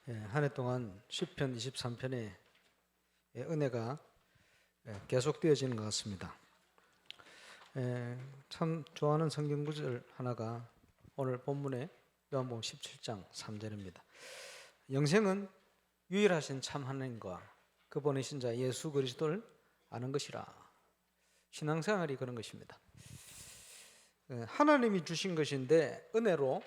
한 해 동안 시편 23편의 은혜가 계속되어지는 것 같습니다. 참 좋아하는 성경 구절 하나가 오늘 본문의 요한복음 17장 3절입니다. 영생은 유일하신 참 하나님과 그 보내신 자 예수 그리스도를 아는 것이라. 신앙생활이 그런 것입니다. 하나님이 주신 것인데 은혜로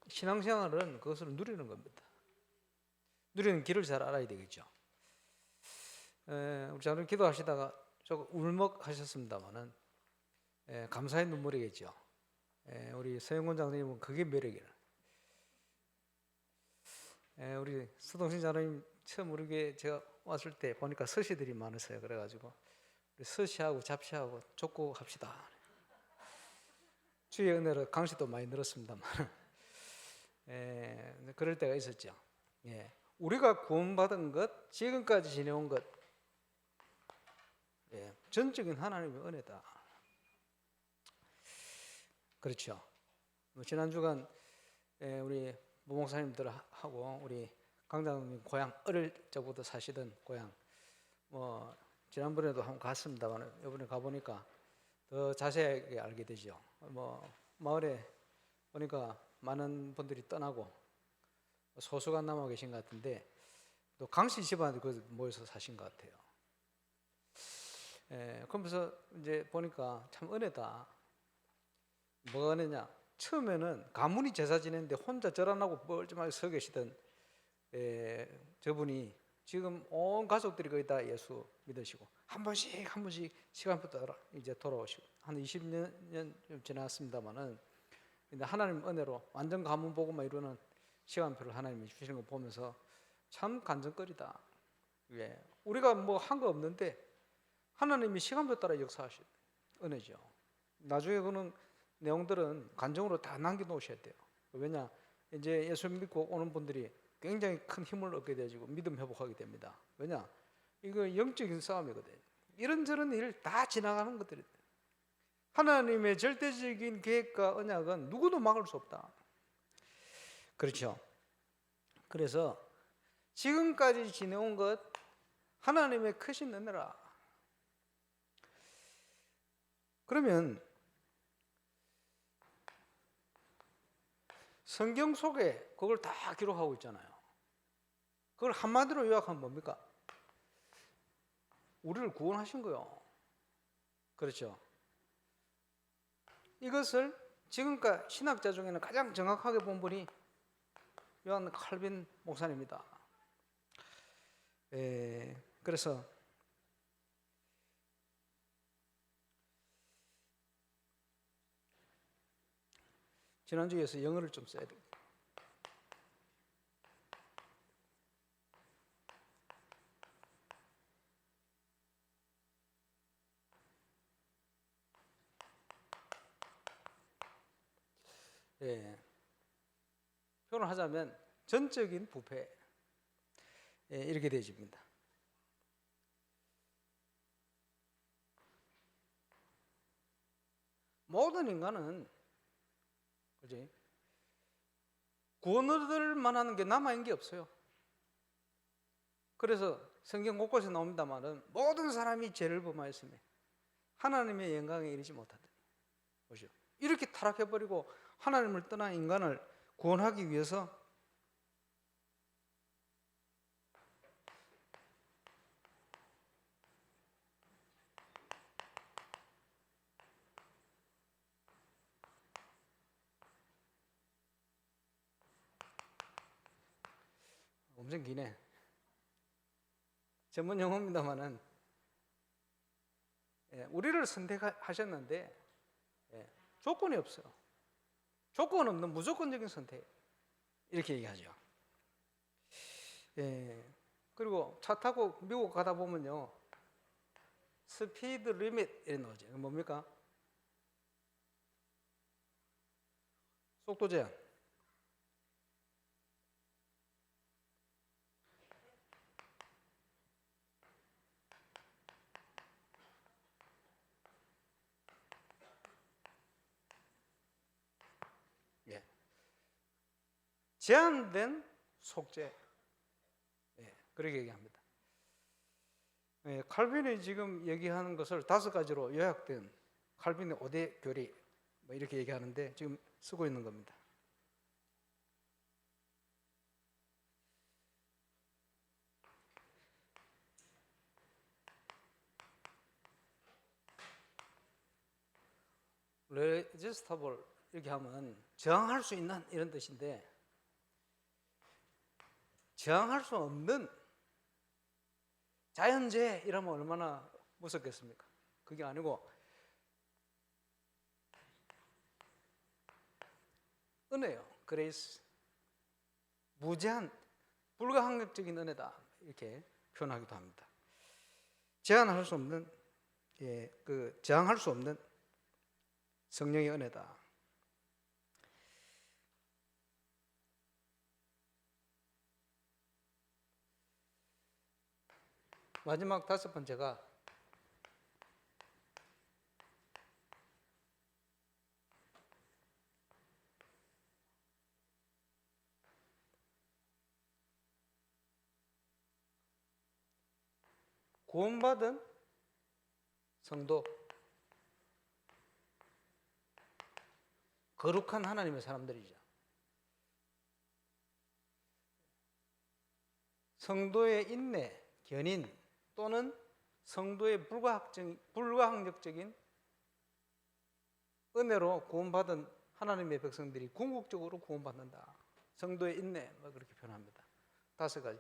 신앙생활은 그것을 누리는 겁니다. 누리는 길을 잘 알아야 되겠죠. 우리 자녀 기도하시다가 조금 울먹하셨습니다만은 감사의 눈물이겠죠. 우리 서영곤 장로님은 그게 매력이에요. 우리 수동신 장로님 처음 우리 교회 제가 왔을 때 보니까 서시들이 많으세요. 그래가지고 우리 서시하고 잡시하고 족구합시다. 주의 은혜로 강시도 많이 늘었습니다만 그럴 때가 있었죠. 우리가 구원받은 것, 지금까지 지내온 것, 전적인 하나님의 은혜다. 그렇죠. 지난 주간 우리 모목사님들하고 우리 강장님 고향, 어릴 적부터 사시던 고향, 지난번에도 한번 갔습니다만 이번에 가보니까 더 자세하게 알게 되죠. 마을에 보니까 많은 분들이 떠나고 소수가 남아 계신 것 같은데 또 강씨 집안에 모여서 사신 것 같아요. 그러면서 이제 보니까 참 은혜다. 뭐가 은혜냐? 처음에는 가문이 제사 지내는데 혼자 절 안 하고 뻘쭘하게 서 계시던 저분이 지금 온 가족들이 거의 다 예수 믿으시고 한 번씩 시간부터 이제 돌아오시고 한 20년 지났습니다만은 하나님 은혜로 완전 가문 복음만 이루는 시간표를 하나님이 주시는 거 보면서 참 간증거리다. 우리가 뭐 한 거 없는데 하나님이 시간표 따라 역사하신 은혜죠. 나중에 그는 내용들은 간증으로 다 남겨놓으셔야 돼요. 왜냐? 이제 예수 믿고 오는 분들이 굉장히 큰 힘을 얻게 되고 믿음 회복하게 됩니다. 왜냐? 이거 영적인 싸움이거든요. 이런저런 일 다 지나가는 것들이 하나님의 절대적인 계획과 언약은 누구도 막을 수 없다. 그렇죠. 그래서 지금까지 지내온 것 하나님의 크신 은혜라. 그러면 성경 속에 그걸 다 기록하고 있잖아요. 그걸 한마디로 요약하면 뭡니까? 우리를 구원하신 거요. 그렇죠. 이것을 지금까지 신학자 중에는 가장 정확하게 본 분이 요한 칼빈 목사님입니다. 그래서 지난주에서 영어를 좀 써야 돼요. 표현을 하자면 전적인 부패, 이렇게 되어집니다. 모든 인간은 그지? 구원 얻을 만한 게 남아있는 게 없어요. 그래서 성경 곳곳에 나옵니다만은 모든 사람이 죄를 범하였으며 하나님의 영광에 이르지 못하더니. 보시오. 이렇게 타락해버리고 하나님을 떠난 인간을 구원하기 위해서 엄청 기네. 전문 용어입니다만은 우리를 선택하셨는데 조건이 없어요. 조건 없는 무조건적인 선택, 이렇게 얘기하죠. 그리고 차 타고 미국 가다 보면요, 스피드 리밋 이런 나오죠. 뭡니까? 속도 제한. 제한된 속죄. 예, 그렇게 얘기합니다. 예, 칼빈이 지금 얘기하는 것을 5가지로 요약된 칼빈의 5대 교리 뭐 이렇게 얘기하는데 지금 쓰고 있는 겁니다. 레지스타블 이렇게 하면 저항할 수 있는 이런 뜻인데, 저항할 수 없는 자연재해 이러면 얼마나 무섭겠습니까? 그게 아니고 은혜요, 그레이스, 무제한 불가항력적인 은혜다 이렇게 표현하기도 합니다. 제한할 수 없는, 그 저항할 수 없는 성령의 은혜다. 마지막 5번째가 구원받은 성도, 거룩한 하나님의 사람들이죠. 성도의 인내, 견인 또는 성도의 불가항력적인 은혜로 구원받은 하나님의 백성들이 궁극적으로 구원받는다. 성도의 인내, 그렇게 표현합니다. 5가지.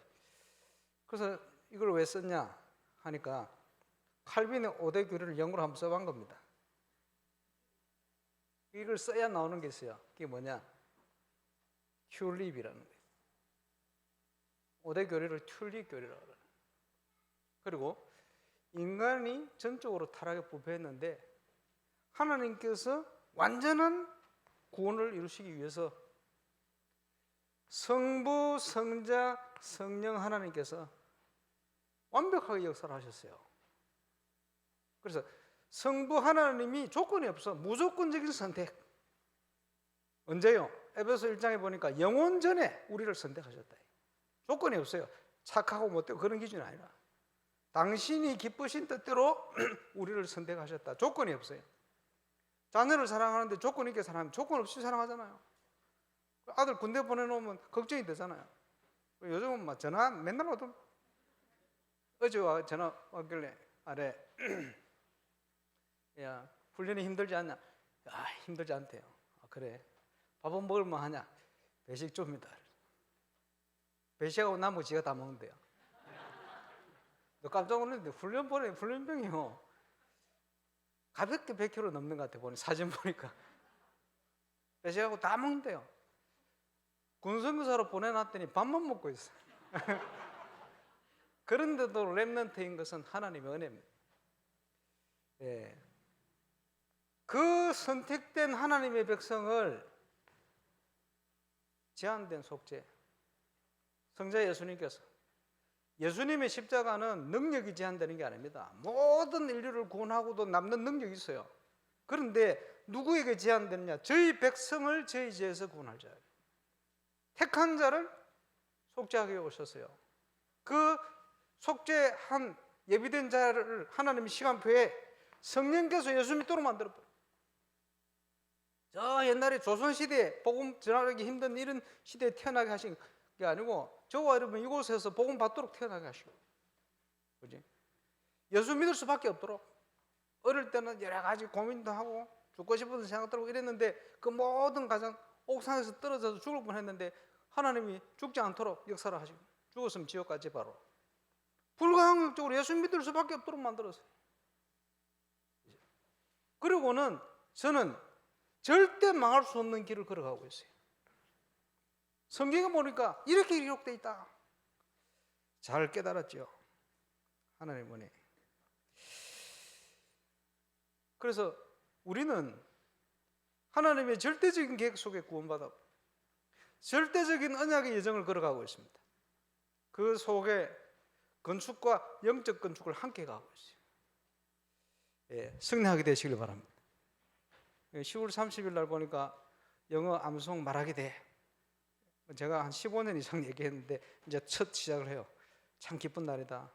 그래서 이걸 왜 썼냐 하니까 칼빈의 5대 교리를 영어로 한번 써본 겁니다. 이걸 써야 나오는 게 있어요. 그게 뭐냐? 튤립이라는 거예요. 5대 교리를 튤립 교리라고 그래요. 그리고 인간이 전적으로 타락에 부패했는데 하나님께서 완전한 구원을 이루시기 위해서 성부, 성자, 성령 하나님께서 완벽하게 역사를 하셨어요. 그래서 성부 하나님이 조건이 없어 무조건적인 선택. 언제요? 에베소 1장에 보니까 영원 전에 우리를 선택하셨다. 조건이 없어요. 착하고 못되고 그런 기준이 아니라 당신이 기쁘신 뜻대로 우리를 선택하셨다. 조건이 없어요. 자녀를 사랑하는데 조건 있게 사랑하면 조건 없이 사랑하잖아요. 아들 군대 보내놓으면 걱정이 되잖아요. 요즘은 막 전화 맨날 오던, 어제 전화 왔길래 아래 야, 훈련이 힘들지 않냐? 아, 힘들지 않대요. 아, 그래. 밥은 먹을만 하냐? 배식 줍니다. 배식하고 남은 거 지가 다 먹는데요. 너 깜짝 놀랐는데 훈련병이요. 가볍게 100kg 넘는 것 같아. 보니 사진 보니까. 배식하고 다 먹는데요. 군성교사로 보내놨더니 밥만 먹고 있어. 그런데도 렘넌트인 것은 하나님의 은혜입니다. 예. 그 선택된 하나님의 백성을 제한된 속죄, 성자 예수님께서, 예수님의 십자가는 능력이 제한되는 게 아닙니다. 모든 인류를 구원하고도 남는 능력이 있어요. 그런데 누구에게 제한되느냐? 저희 백성을 저희 죄에서 구원할 자예요. 택한 자를 속죄하게 오셨어요. 그 속죄한 예비된 자를 하나님의 시간표에 성령께서 예수 믿도록 만들어버려요. 저 옛날에 조선시대에 복음 전하기 힘든 이런 시대에 태어나게 하신 게 아니고 저와 여러분 이곳에서 복음 받도록 태어나게 하시고, 그지? 예수 믿을 수밖에 없도록. 어릴 때는 여러 가지 고민도 하고 죽고 싶은 생각도 하고 이랬는데 그 모든 가정 옥상에서 떨어져서 죽을 뻔했는데 하나님이 죽지 않도록 역사를 하시고, 죽었으면 지옥 가지 바로. 불가항력적으로 예수 믿을 수밖에 없도록 만들었어요. 그리고는 저는 절대 망할 수 없는 길을 걸어가고 있어요. 성경에 보니까 이렇게 기록되어 있다. 잘 깨달았죠. 하나님의 은혜. 그래서 우리는 하나님의 절대적인 계획 속에 구원받아 절대적인 언약의 여정을 걸어가고 있습니다. 그 속에 건축과 영적 건축을 함께 가고 있어요. 예, 승리하게 되시길 바랍니다. 10월 30일 날 보니까 영어 암송 말하게 돼. 제가 한 15년 이상 얘기했는데 이제 첫 시작을 해요. 참 기쁜 날이다.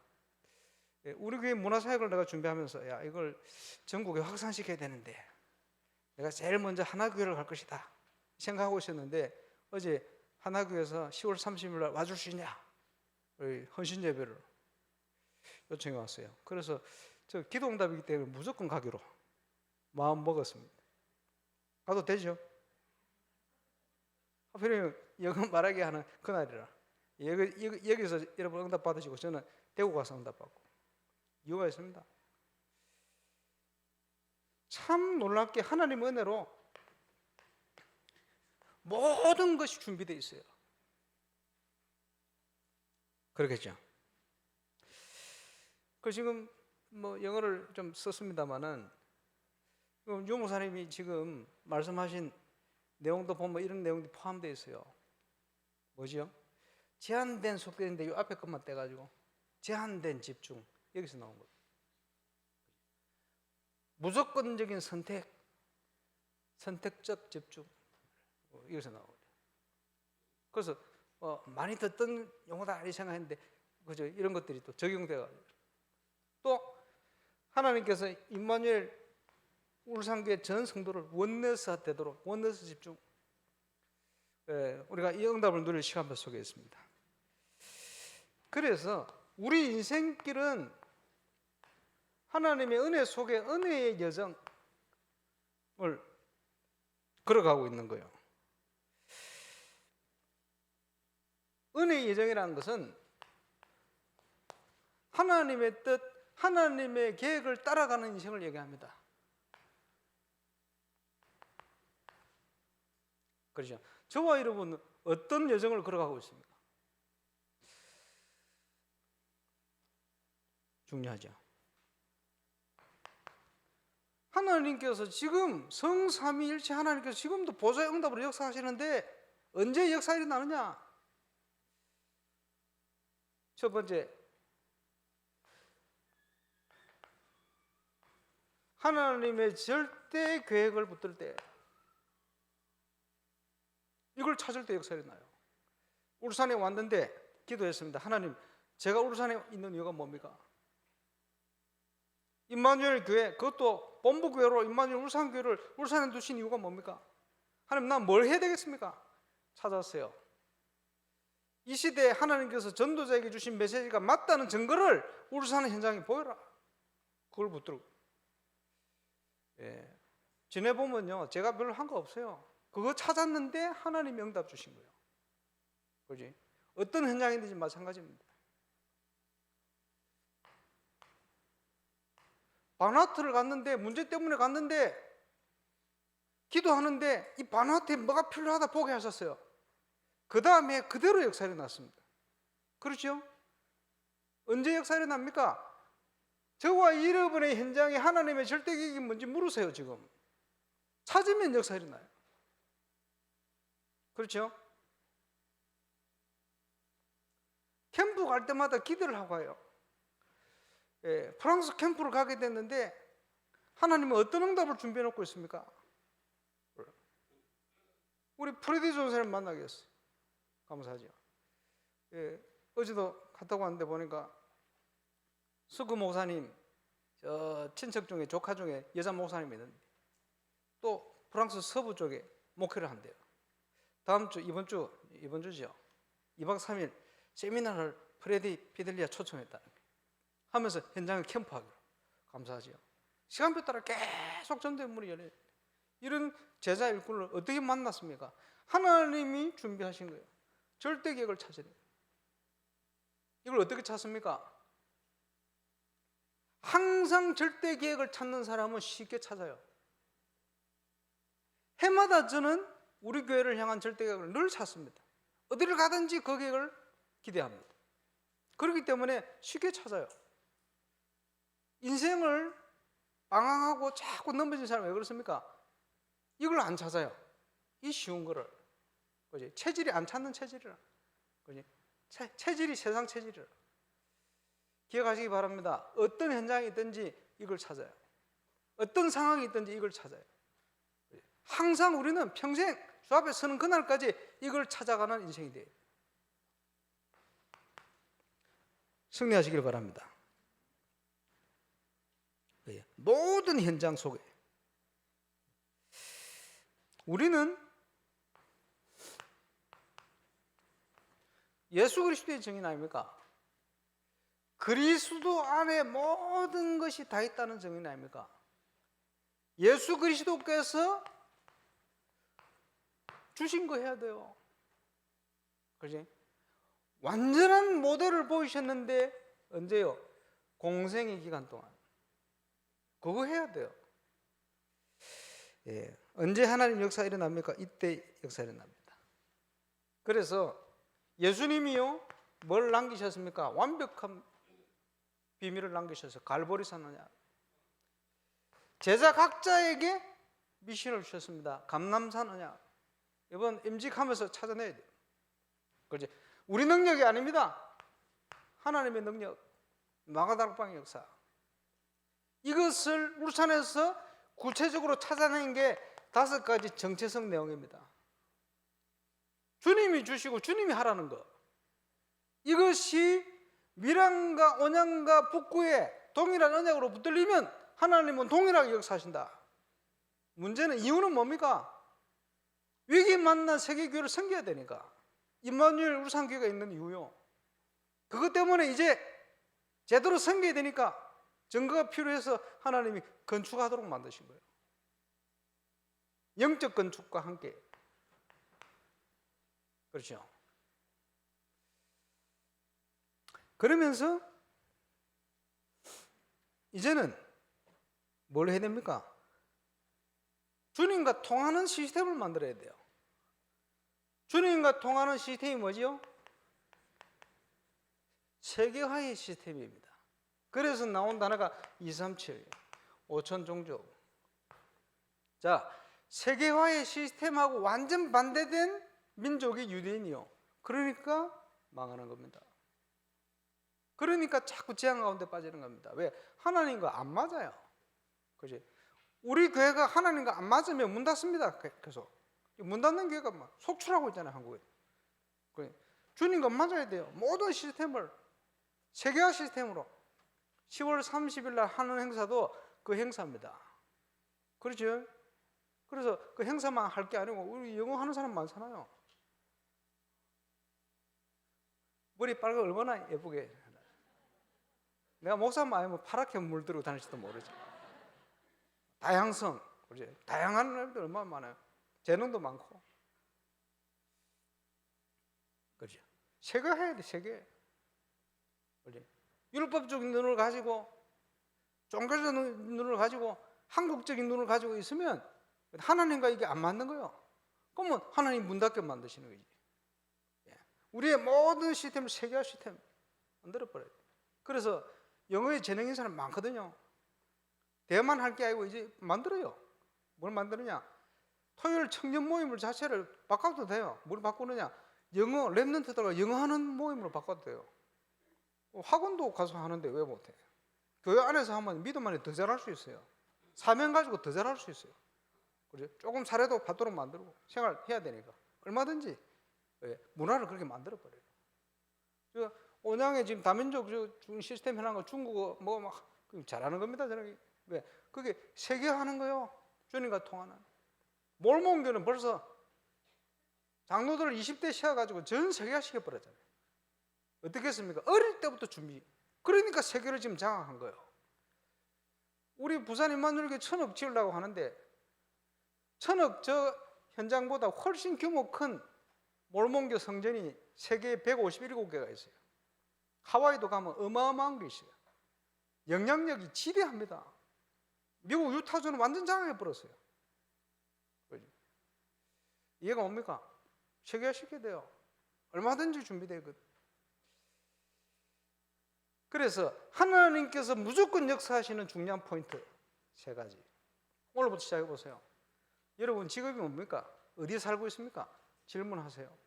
우리 교회 문화사역을 내가 준비하면서 야, 이걸 전국에 확산시켜야 되는데 내가 제일 먼저 하나교회를 갈 것이다 생각하고 있었는데 어제 하나교회에서 10월 30일 날 와줄 수 있냐? 헌신 예배를 요청해 왔어요. 그래서 저 기도응답이기 때문에 무조건 가기로 마음 먹었습니다. 가도 되죠? 하필이면 영어 말하게 하는 그날이라 여기서 여러분 응답 받으시고 저는 대구 가서 응답 받고 이유가 있습니다. 참 놀랍게 하나님 은혜로 모든 것이 준비되어 있어요. 그렇겠죠? 그 지금 뭐 영어를 좀 썼습니다만은 유 목사님이 지금 말씀하신 내용도 보면 이런 내용이 포함되어 있어요. 뭐죠? 제한된 속도인데 이 앞에 것만 떼가지고 제한된 집중, 여기서 나온 거예요. 무조건적인 선택적 집중, 여기서 나온 거예요. 그래서 많이 듣던 용어다 이 생각했는데 그죠? 이런 것들이 또 적용돼가지고 또 하나님께서 임마누엘 울산교회 전 성도를 원내스 되도록 원내스 집중, 우리가 이 응답을 누릴 시간표 속에 있습니다. 그래서 우리 인생길은 하나님의 은혜 속에 은혜의 여정을 걸어가고 있는 거예요. 은혜의 여정이라는 것은 하나님의 뜻, 하나님의 계획을 따라가는 인생을 얘기합니다. 그렇죠? 저와 여러분은 어떤 여정을 걸어가고 있습니까? 중요하죠. 하나님께서 지금 성삼위일체 하나님께서 지금도 보좌의 응답으로 역사하시는데 언제 역사일이 나느냐? 첫 번째, 하나님의 절대 계획을 붙들 때, 이걸 찾을 때 역사일이 나요. 울산에 왔는데 기도했습니다. 하나님, 제가 울산에 있는 이유가 뭡니까? 임마누엘 교회, 그것도 본부교회로 임마누엘 울산교회를 울산에 두신 이유가 뭡니까? 하나님, 난 뭘 해야 되겠습니까? 찾았어요. 이 시대에 하나님께서 전도자에게 주신 메시지가 맞다는 증거를 울산 현장에 보여라. 그걸 붙들고. 지내보면요, 제가 별로 한 거 없어요. 그거 찾았는데 하나님이 응답 주신 거예요. 그지? 어떤 현장이든지 마찬가지입니다. 바누아투를 갔는데, 문제 때문에 갔는데, 기도하는데 이 바누아투에 뭐가 필요하다 보게 하셨어요. 그 다음에 그대로 역사일이 났습니다. 그렇죠? 언제 역사일이 납니까? 저와 여러분의 현장에 하나님의 절대 계획이 뭔지 물으세요. 지금 찾으면 역사일이 나요. 그렇죠? 캠프 갈 때마다 기도를 하고 가요. 프랑스 캠프를 가게 됐는데 하나님은 어떤 응답을 준비해 놓고 있습니까? 우리 프레디 전사님 만나게 했어요. 감사하죠. 어제도 갔다고 왔는데 보니까 수구 목사님, 저 친척 중에 조카 중에 여자 목사님이 있는데 또 프랑스 서부 쪽에 목회를 한대요. 다음 주, 이번 주죠. 2박 3일 세미나를 프레디 피델리아 초청했다 하면서 현장을 캠프하기로. 감사하죠. 시간표 따라 계속 전도의 문이 열려요. 이런 제자 일꾼을 어떻게 만났습니까? 하나님이 준비하신 거예요. 절대 계획을 찾아야 돼요. 이걸 어떻게 찾습니까? 항상 절대 계획을 찾는 사람은 쉽게 찾아요. 해마다 저는 우리 교회를 향한 절대 계획을 늘 찾습니다. 어디를 가든지 그 계획을 기대합니다. 그렇기 때문에 쉽게 찾아요. 인생을 방황하고 자꾸 넘어진 사람은 왜 그렇습니까? 이걸 안 찾아요. 이 쉬운 거를. 그지? 체질이 안 찾는 체질이라. 그지? 체질이 세상 체질이라. 기억하시기 바랍니다. 어떤 현장이 있든지 이걸 찾아요. 어떤 상황이 있든지 이걸 찾아요. 항상 우리는 평생 주 앞에 서는 그날까지 이걸 찾아가는 인생이 돼요. 승리하시길 바랍니다. 모든 현장 속에 우리는 예수 그리스도의 증인 아닙니까? 그리스도 안에 모든 것이 다 있다는 증인 아닙니까? 예수 그리스도께서 주신 거 해야 돼요. 그렇지? 완전한 모델을 보이셨는데 언제요? 공생의 기간 동안. 그거 해야 돼요. 예. 언제 하나님 역사 일어납니까? 이때 역사 일어납니다. 그래서 예수님이요 뭘 남기셨습니까? 완벽한 비밀을 남기셔서 갈보리산 언약. 제자 각자에게 미션을 주셨습니다. 감람산 언약. 이번 임직하면서 찾아내야 돼요. 그렇지? 우리 능력이 아닙니다. 하나님의 능력, 마가다락방의 역사. 이것을 울산에서 구체적으로 찾아낸 게 5가지 정체성 내용입니다. 주님이 주시고 주님이 하라는 거. 이것이 밀양과 온양과 북구에 동일한 언약으로 붙들리면 하나님은 동일하게 역사하신다. 문제는 이유는 뭡니까? 위기 만난 세계교회를 섬겨야 되니까. 임마누엘 울산교회가 있는 이유요. 그것 때문에 이제 제대로 섬겨야 되니까 증거가 필요해서 하나님이 건축하도록 만드신 거예요. 영적 건축과 함께. 그렇죠. 그러면서 이제는 뭘 해야 됩니까? 주님과 통하는 시스템을 만들어야 돼요. 주님과 통하는 시스템이 뭐지요? 세계화의 시스템입니다. 그래서 나온 단어가 237, 5천 종족. 자, 세계화의 시스템하고 완전 반대된 민족이 유대인이요. 그러니까 망하는 겁니다. 그러니까 자꾸 재앙 가운데 빠지는 겁니다. 왜? 하나님과 안 맞아요. 그지? 우리 교회가 하나님과 안 맞으면 문 닫습니다. 계속. 문 닫는 교회가 막 속출하고 있잖아요, 한국에. 주님과 맞아야 돼요. 모든 시스템을 세계화 시스템으로. 10월 30일 날 하는 행사도 그 행사입니다. 그렇죠? 그래서 그 행사만 할 게 아니고 우리 영어 하는 사람 많잖아요. 머리 빨고 얼마나 예쁘게. 내가 목사만 아니면 파랗게 물들고 다닐지도 모르죠. 다양성, 그렇지? 다양한 애들 얼마나 많아요. 재능도 많고. 그렇죠? 세계해야 돼, 세계. 그렇지? 율법적인 눈을 가지고, 종교적 눈을 가지고, 한국적인 눈을 가지고 있으면 하나님과 이게 안 맞는 거예요. 그러면 하나님 문 닫게 만드시는 거지. 우리의 모든 시스템을 세계화 시스템 만들어버려요. 그래서 영어에 재능인 사람 많거든요. 대화만 할 게 아니고 이제 만들어요. 뭘 만드느냐? 토요일 청년 모임을 자체를 바꿔도 돼요. 뭘 바꾸느냐? 영어, 랩런트들과 영어 하는 모임으로 바꿔도 돼요. 학원도 가서 하는데 왜 못해? 교회 안에서 하면 믿음 안에 더 잘할 수 있어요. 사명 가지고 더 잘할 수 있어요. 그죠? 조금 사례도 받도록 만들고 생활해야 되니까 얼마든지 문화를 그렇게 만들어버려요. 온양에 지금 다민족 시스템 해놓은 거 중국어 뭐 막 잘하는 겁니다. 저는 왜? 그게 세계화하는 거예요. 주님과 통하는. 몰몬교는 벌써 장로들 20대 씌워가지고 전 세계화 시켜버렸잖아요. 어떻게 했습니까? 어릴 때부터 준비. 그러니까 세계를 지금 장악한 거예요. 우리 부산 임마누엘교회 1000억 지으려고 하는데 1000억 저 현장보다 훨씬 규모 큰 몰몬교 성전이 세계에 157개가 있어요. 하와이도 가면 어마어마한 게 있어요. 영향력이 지대합니다. 미국 유타주는 완전 장악해버렸어요. 이해가 옵니까? 세계화 시켜야 돼요. 얼마든지 준비되거든. 그래서 하나님께서 무조건 역사하시는 중요한 포인트 3가지. 오늘부터 시작해 보세요. 여러분 직업이 뭡니까? 어디에 살고 있습니까? 질문하세요.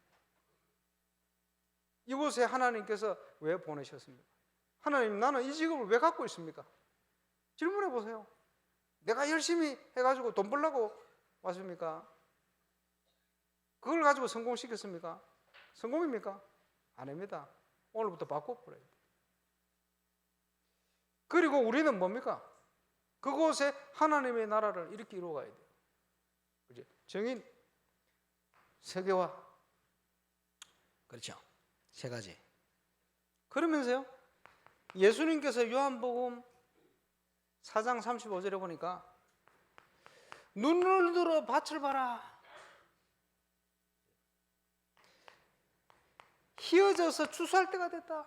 이곳에 하나님께서 왜 보내셨습니까? 하나님, 나는 이 직업을 왜 갖고 있습니까? 질문해 보세요. 내가 열심히 해가지고 돈 벌려고 왔습니까? 그걸 가지고 성공시켰습니까? 성공입니까? 아닙니다. 오늘부터 바꿔버려야 돼요. 그리고 우리는 뭡니까? 그곳에 하나님의 나라를 이렇게 이루어가야 돼요. 그죠? 정인, 세계화. 그렇죠. 세 가지. 그러면서요, 예수님께서 요한복음 4장 35절에 보니까 눈을 들어 밭을 봐라. 희어져서 추수할 때가 됐다.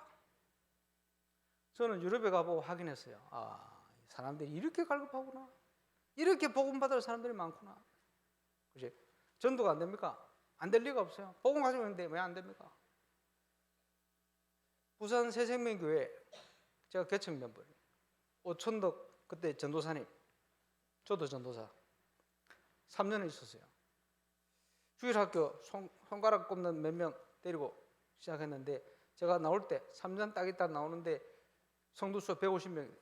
저는 유럽에 가보고 확인했어요. 사람들이 이렇게 갈급하구나. 이렇게 복음받을 사람들이 많구나. 그치? 전도가 안 됩니까? 안 될 리가 없어요. 복음 가지고 있는데 왜 안 됩니까? 부산 새생명교회 제가 개척 멤버예요. 오천덕 그때 전도사님, 저도 전도사 3년을 있었어요. 주일학교 손가락 꼽는 몇 명 데리고 시작했는데 제가 나올 때 3년 딱 있다 나오는데 성도수 150명이에요.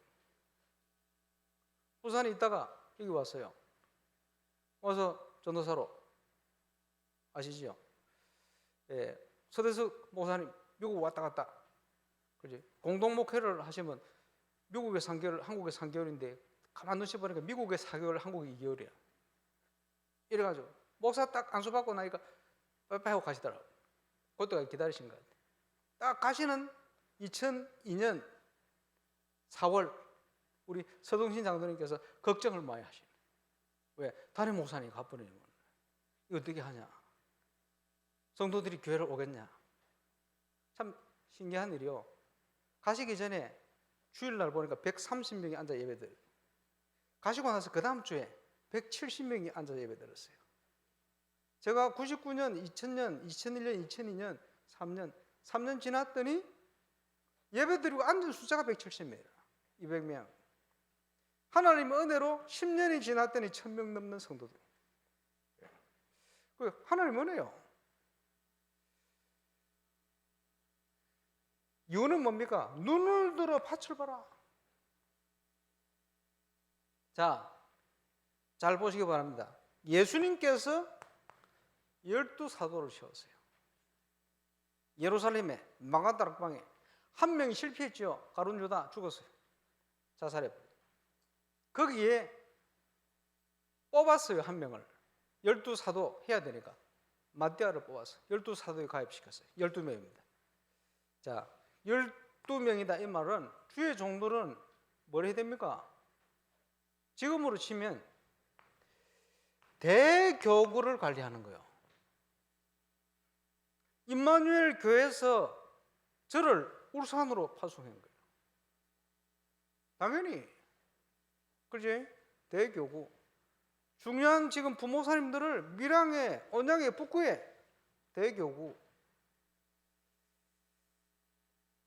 부산에 있다가 여기 왔어요. 와서 전도사로 아시죠? 예, 서대석 목사님 미국 왔다 갔다. 그지? 공동 목회를 하시면 미국에 3개월, 한국에 3개월인데 가만 눈치 보니까 미국에 4개월, 한국에 2개월이야. 이래가지고 목사 딱 안수 받고 나니까 빠이빠이 하고 가시더라고요. 그때가 기다리신 것 같아요. 딱 가시는 2002년 4월 우리 서동신 장로님께서 걱정을 많이 하시네. 왜? 담임 목사님이 가버리는 거야. 이거 어떻게 하냐? 성도들이 교회를 오겠냐? 참 신기한 일이요. 가시기 전에 주일날 보니까 130명이 앉아 예배드려요. 가시고 나서 그 다음 주에 170명이 앉아 예배드렸어요. 제가 99년, 2000년, 2001년, 2002년, 3년 지났더니 예배드리고 앉은 숫자가 170명이라. 200명. 하나님의 은혜로 10년이 지났더니 1000명 넘는 성도들. 하나님 은혜요. 이유는 뭡니까? 눈을 들어 밭을 봐라. 자, 잘 보시기 바랍니다. 예수님께서 12사도를 세웠어요. 예루살렘에 마가다락방에 한 명이 실패했죠. 가룟 유다 죽었어요. 자살해버려요. 거기에 뽑았어요. 한 명을. 12사도 해야 되니까 마띠아를 뽑아서 12사도에 가입시켰어요. 12명입니다. 자, 12명이다 이 말은 주의 종들은 뭘 해야 됩니까? 지금으로 치면 대교구를 관리하는 거예요. 임마누엘 교회에서 저를 울산으로 파송한 거예요. 당연히. 그렇지? 대교구. 중요한 지금 부모사님들을 밀양에, 언양에, 북구에 대교구.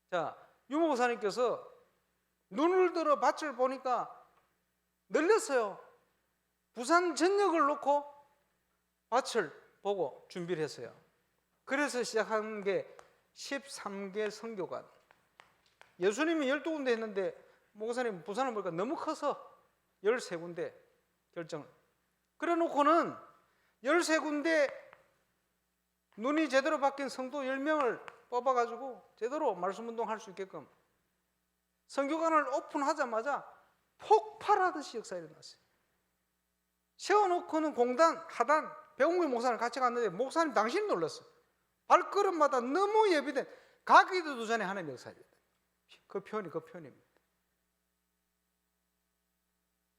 자, 유목사님께서 눈을 들어 밭을 보니까 늘렸어요. 부산 전역을 놓고 밭을 보고 준비를 했어요. 그래서 시작한 게 13개 선교관. 예수님이 12군데 했는데 목사님 부산을 보니까 너무 커서 13군데 결정을. 그래 놓고는 13군데 눈이 제대로 바뀐 성도 10명을 뽑아가지고 제대로 말씀운동 할 수 있게끔 선교관을 오픈하자마자 폭발하듯이 역사가 일어났어요. 세워놓고는 공단, 하단, 배웅의 목사님 같이 갔는데 목사님 당신이 놀랐어요. 발걸음마다 너무 예비된 가기도 전에 하나님의 역사입니다. 그 표현입니다.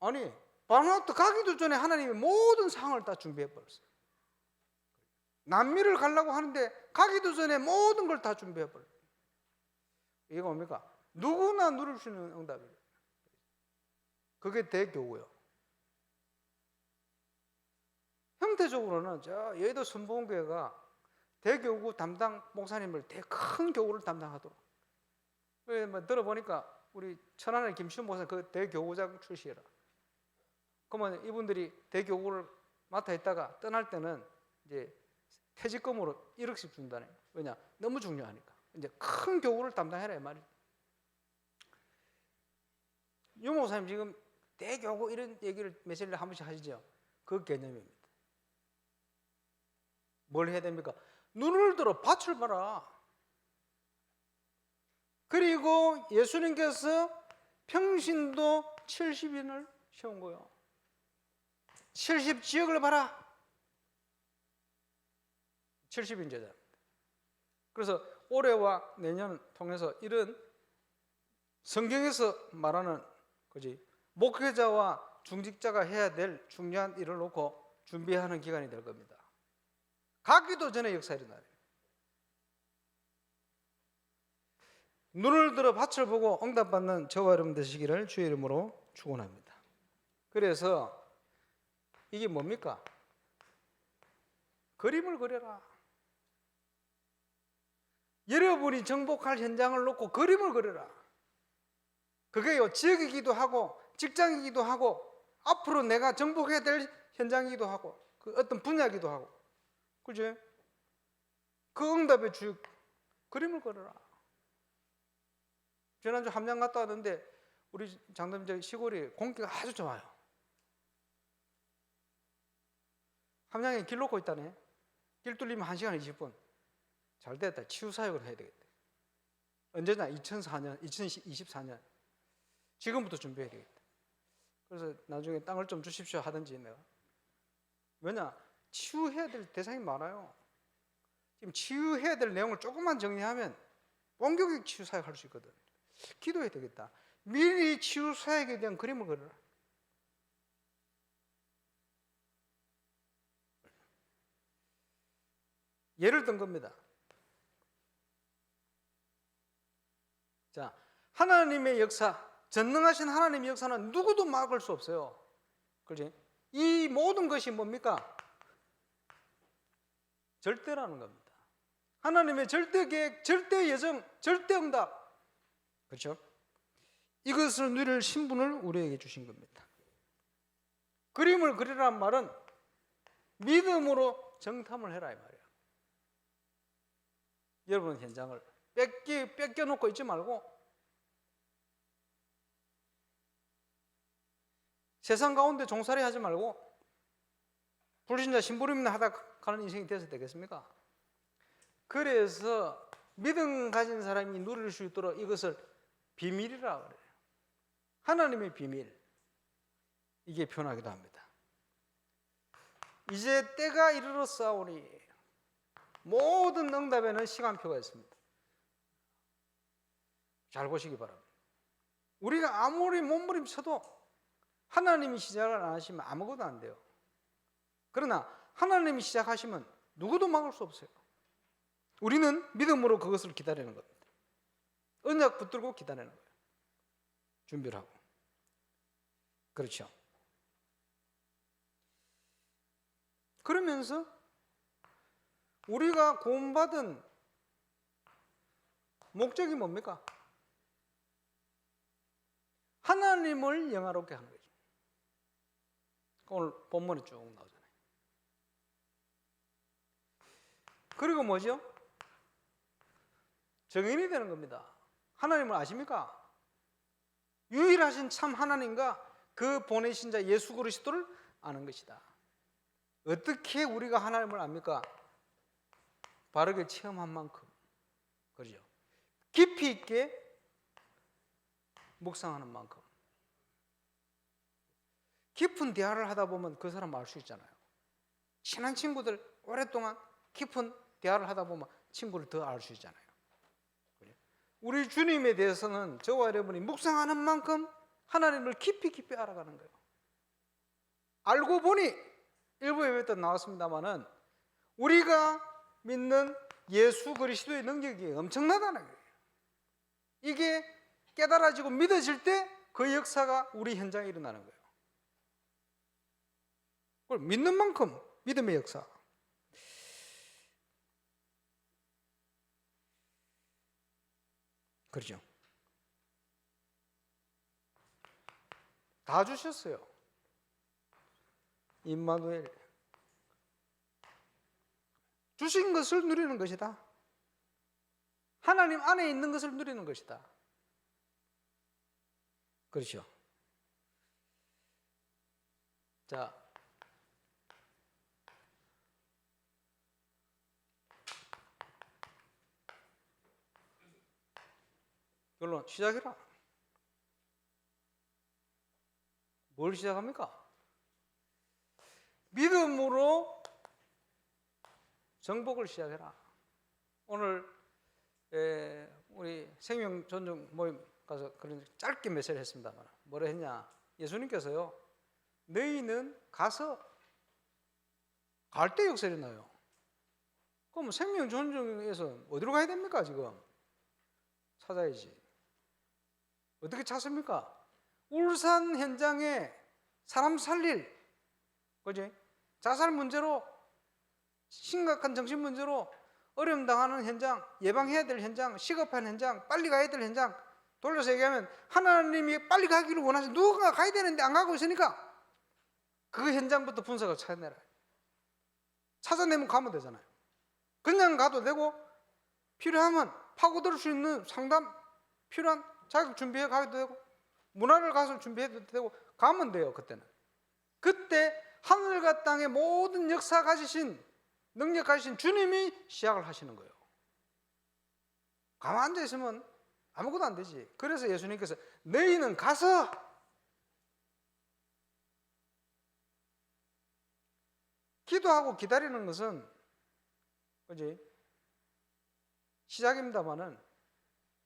아니 바나바도 가기도 전에 하나님이 모든 상황을 다 준비해버렸어요. 남미를 가려고 하는데 가기도 전에 모든 걸 다 준비해버려요. 이게 뭡니까? 누구나 누릴 수 있는 응답이에요. 그게 대교구요. 형태적으로는 저 여의도 선보원교회가 대교구 담당 목사님을 큰 교구를 담당하도록. 들어보니까 우리 천안의 김시훈 목사님 그 대교구장 출시해라. 그러면 이분들이 대교구를 맡아 있다가 떠날 때는 이제 퇴직금으로 1억씩 준다네. 왜냐? 너무 중요하니까. 이제 큰 교구를 담당해라 이 말이죠. 유 목사님 지금 대교구 이런 얘기를 며칠 한 번씩 하시죠. 그 개념입니다. 뭘 해야 됩니까? 눈을 들어 밭을 봐라. 그리고 예수님께서 평신도 70인을 세운 거예요. 70지역을 봐라. 70인제자. 그래서 올해와 내년 통해서 이런 성경에서 말하는 목회자와 중직자가 해야 될 중요한 일을 놓고 준비하는 기간이 될 겁니다. 가기도 전에 역사 일어나요. 눈을 들어 밭을 보고 응답받는 저와 여러분 되시기를 주의 이름으로 축원합니다. 그래서 이게 뭡니까? 그림을 그려라. 여러분이 정복할 현장을 놓고 그림을 그려라. 그게요, 지역이기도 하고 직장이기도 하고 앞으로 내가 정복해야 될 현장이기도 하고 그 어떤 분야이기도 하고, 그죠? 그 응답의 주역 그림을 그려라. 지난주 함양 갔다 왔는데 우리 장담 시골이 공기가 아주 좋아요. 함양에 길 놓고 있다네. 길 뚫리면 1시간 20분. 잘 됐다. 치유사역을 해야 되겠다. 언제나 2004년, 2024년 지금부터 준비해야 되겠다. 그래서 나중에 땅을 좀 주십시오 하든지 내가. 왜냐? 치유해야 될 대상이 많아요. 지금 치유해야 될 내용을 조금만 정리하면 원격의 치유사역 할 수 있거든. 기도해야 되겠다. 미리 치유사역에 대한 그림을 그려라. 예를 든 겁니다. 자, 하나님의 역사, 전능하신 하나님의 역사는 누구도 막을 수 없어요. 그렇지? 이 모든 것이 뭡니까? 절대라는 겁니다. 하나님의 절대 계획, 절대 예정, 절대 응답. 그렇죠? 이것을 누릴 신분을 우리에게 주신 겁니다. 그림을 그리라는 말은 믿음으로 정탐을 해라 이 말이에요. 여러분 현장을 뺏겨놓고 있지 말고 세상 가운데 종살이 하지 말고 불신자 심부름이나 하다 가는 인생이 돼서 되겠습니까? 그래서 믿음 가진 사람이 누릴 수 있도록 이것을 비밀이라 그래요. 하나님의 비밀. 이게 표현하기도 합니다. 이제 때가 이르렀사오니 모든 응답에는 시간표가 있습니다. 잘 보시기 바랍니다. 우리가 아무리 몸부림쳐도 하나님이 시작을 안 하시면 아무것도 안 돼요. 그러나 하나님이 시작하시면 누구도 막을 수 없어요. 우리는 믿음으로 그것을 기다리는 겁니다. 언약 붙들고 기다리는 거예요. 준비를 하고. 그렇죠. 그러면서 우리가 구원받은 목적이 뭡니까? 하나님을 영화롭게 하는 거죠. 오늘 본문에 쭉 나오잖아요. 그리고 뭐죠? 정인이 되는 겁니다. 하나님을 아십니까? 유일하신 참 하나님과 그 보내신 자 예수 그리스도를 아는 것이다. 어떻게 우리가 하나님을 압니까? 바르게 체험한 만큼. 그렇죠? 깊이 있게 묵상하는 만큼. 깊은 대화를 하다 보면 그 사람 알 수 있잖아요. 친한 친구들 오랫동안 깊은 대화를 하다 보면 친구를 더 알 수 있잖아요. 우리 주님에 대해서는 저와 여러분이 묵상하는 만큼 하나님을 깊이 깊이 알아가는 거예요. 알고 보니 일부 예배 때 나왔습니다마는 우리가 믿는 예수 그리스도의 능력이 엄청나다는 거예요. 이게 깨달아지고 믿어질 때 그 역사가 우리 현장에 일어나는 거예요. 그걸 믿는 만큼 믿음의 역사. 그렇죠. 다 주셨어요. 임마누엘. 주신 것을 누리는 것이다. 하나님 안에 있는 것을 누리는 것이다. 그렇죠. 자, 결론 시작해라. 뭘 시작합니까? 믿음으로 정복을 시작해라. 오늘 우리 생명 존중 모임 가서 그런 짧게 메시지를 했습니다만 뭐라 했냐? 예수님께서요, 너희는 가서 갈대 역설이 나요. 그럼 생명 존중에서 어디로 가야 됩니까? 지금 찾아야지. 어떻게 찾습니까? 울산 현장에 사람 살릴, 그지? 자살 문제로 심각한 정신 문제로 어려움 당하는 현장, 예방해야 될 현장, 시급한 현장, 빨리 가야 될 현장, 돌려서 얘기하면 하나님이 빨리 가기를 원하시, 누군가 가야 되는데 안 가고 있으니까 그 현장부터 분석을 찾아내라. 찾아내면 가면 되잖아요. 그냥 가도 되고 필요하면 파고들 수 있는 상담 필요한 자격 준비해 가도 되고 문화를 가서 준비해도 되고 가면 돼요. 그때 하늘과 땅의 모든 역사 가지신 능력 가지신 주님이 시작을 하시는 거예요. 가만 앉아 있으면 아무것도 안 되지. 그래서 예수님께서 너희는 가서 기도하고 기다리는 것은 그지 시작입니다만은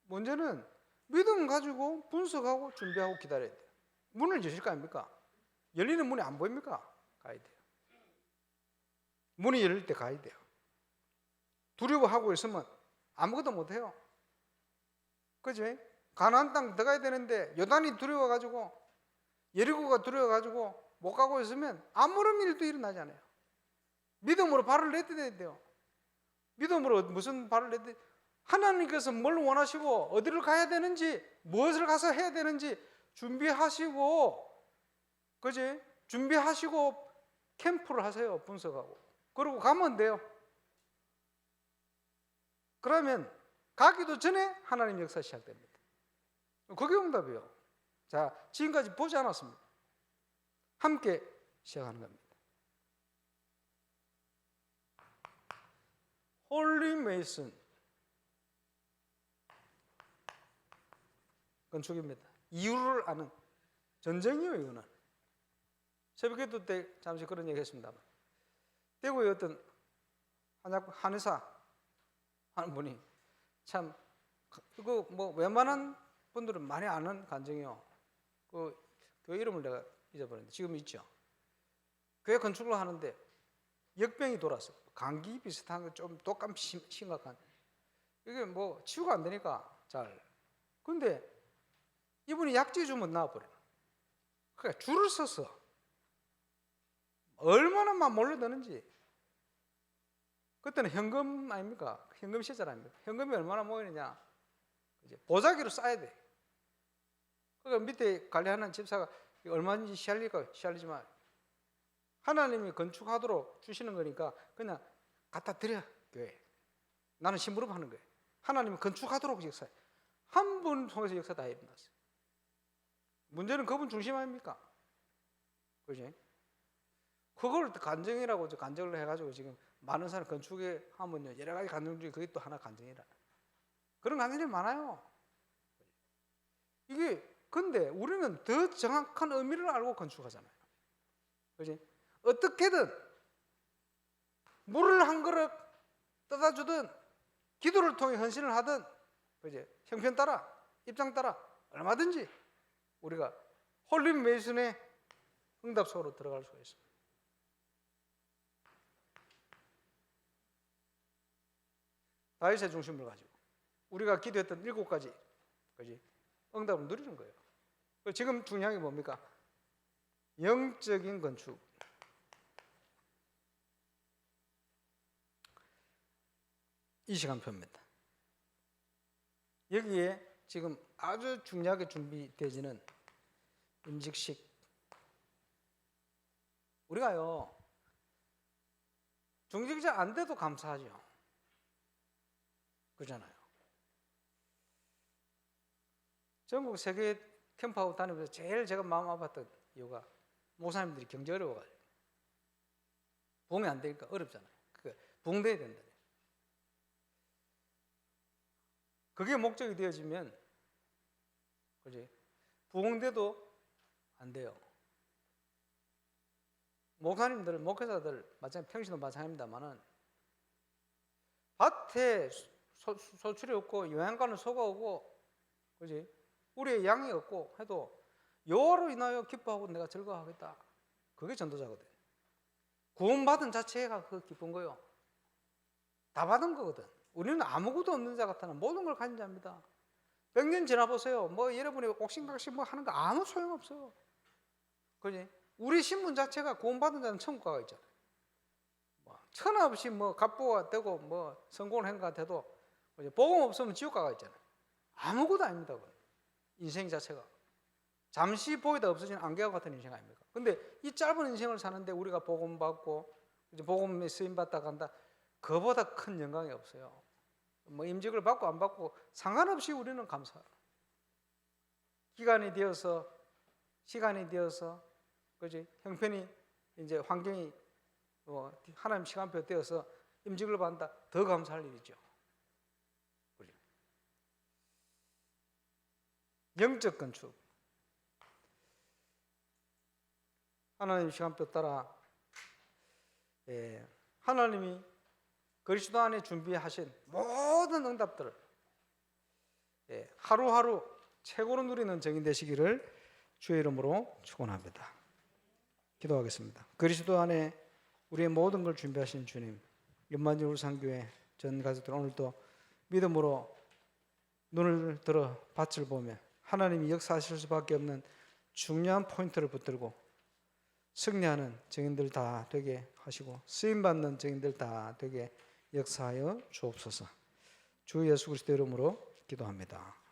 문제는 믿음 가지고 분석하고 준비하고 기다려야 돼요. 문을 여실 거 아닙니까? 열리는 문이 안 보입니까? 가야 돼요. 문이 열릴 때 가야 돼요. 두려워하고 있으면 아무것도 못해요. 그지? 가나안 땅 들어가야 되는데 요단이 두려워가지고 여리고가 두려워가지고 못 가고 있으면 아무런 일도 일어나지 않아요. 믿음으로 발을 내딛어야 돼요. 믿음으로 무슨 발을 내딛? 하나님께서 뭘 원하시고 어디를 가야 되는지 무엇을 가서 해야 되는지 준비하시고, 그지? 준비하시고 캠프를 하세요. 분석하고. 그러고 가면 돼요. 그러면 가기도 전에 하나님 역사 시작됩니다. 그게 응답이에요. 자, 지금까지 보지 않았습니다. 함께 시작하는 겁니다. 홀리 메이슨 건축입니다. 이유를 아는 전쟁이에요. 이거는 새벽기도 때 잠시 그런 얘기 했습니다만 대구의 어떤 한의사 하는 분이 참 그거 뭐 웬만한 분들은 많이 아는 간증이요. 그 교회 이름을 내가 잊어버렸는데 지금 있죠. 교회 건축을 하는데 역병이 돌았어. 감기 비슷한 거 좀 독감 심각한. 이게 뭐 치유가 안 되니까 잘. 근데 이분이 약지 주면 나와버려. 그러니까 줄을 섰어. 얼마나 막 몰려드는지. 그때는 현금 아닙니까? 현금 시절 아닙니까? 현금이 얼마나 모이느냐? 이제 보자기로 쌓아야 돼. 그러니까 밑에 관리하는 집사가 얼마인지 시알리지만 하나님이 건축하도록 주시는 거니까 그냥 갖다 드려, 교회. 나는 심부름 하는 거예요. 하나님이 건축하도록 역사해. 한 분 통해서 역사 다 일어났어요. 문제는 그분 중심 아닙니까? 그지? 그걸 간증이라고 간증을 해가지고 지금 많은 사람 건축에 하면요 여러 가지 간증 중에 그게 또 하나 간증이라. 그런 간증이 많아요. 이게 근데 우리는 더 정확한 의미를 알고 건축하잖아요. 그지? 어떻게든 물을 한 그릇 떠다 주든 기도를 통해 헌신을 하든 그지? 형편 따라 입장 따라 얼마든지 우리가 홀리 메이슨의 응답 속으로 들어갈 수가 있습니다. 다윗의 중심을 가지고 우리가 기도했던 7가지 그지? 응답을 누리는 거예요. 지금 중요한 게 뭡니까? 영적인 건축. 이 시간표입니다. 여기에 지금 아주 중요하게 준비되어지는 임직식. 우리가요 중직자 안 돼도 감사하죠. 그렇잖아요. 전국 세계 캠프하고 다니면서 제일 제가 마음 아팠던 이유가 목사님들이 경제 어려워가지고 부흥이 안 되니까 어렵잖아요. 부흥돼야 된다. 그게 목적이 되어지면 그지? 부흥돼도 안 돼요. 목사님들, 목회자들 마찬가지, 평신도 마찬가지입니다만은 밭에 소출이 없고 요양가는 소가 오고, 그지? 우리의 양이 없고 해도 여호와로 인하여 기뻐하고 내가 즐거워하겠다. 그게 전도자거든. 구원받은 자체가 그 기쁜 거요. 다 받은 거거든. 우리는 아무것도 없는 자 같아나 모든 걸 가진 자입니다. 100년 지나보세요. 뭐 여러분이 옥신각신 뭐 하는 거 아무 소용없어요. 그지? 우리 신분 자체가 구원받은 자는 천국 가가 있잖아요. 뭐 천하 없이 뭐 갑부가 되고 뭐 성공을 한 것 같아도 복음 없으면 지옥 가가 있잖아요. 아무것도 아닙니다. 그건. 인생 자체가 잠시 보이다 없어지는 안개와 같은 인생 아닙니까? 근데 이 짧은 인생을 사는데 우리가 복음 받고 이제 복음에 쓰임 받다 간다. 그보다 큰 영광이 없어요. 뭐 임직을 받고 안 받고 상관없이 우리는 감사해요. 기간이 되어서 시간이 되어서 그지? 형편이 이제 환경이 하나님 시간표 되어서 임직을 받는다. 더 감사할 일이죠. 그지? 영적 건축. 하나님 시간표 따라 하나님이 그리스도 안에 준비하신 모든 응답들을 하루하루 최고로 누리는 정인 되시기를 주의 이름으로 축원합니다. 기도하겠습니다. 그리스도 안에 우리의 모든 걸 준비하신 주님, 연만진 울산교회 전 가족들 오늘도 믿음으로 눈을 들어 밭을 보며 하나님이 역사하실 수밖에 없는 중요한 포인트를 붙들고 승리하는 증인들 다 되게 하시고 쓰임받는 증인들 다 되게 역사하여 주옵소서. 주 예수 그리스도 이름으로 기도합니다.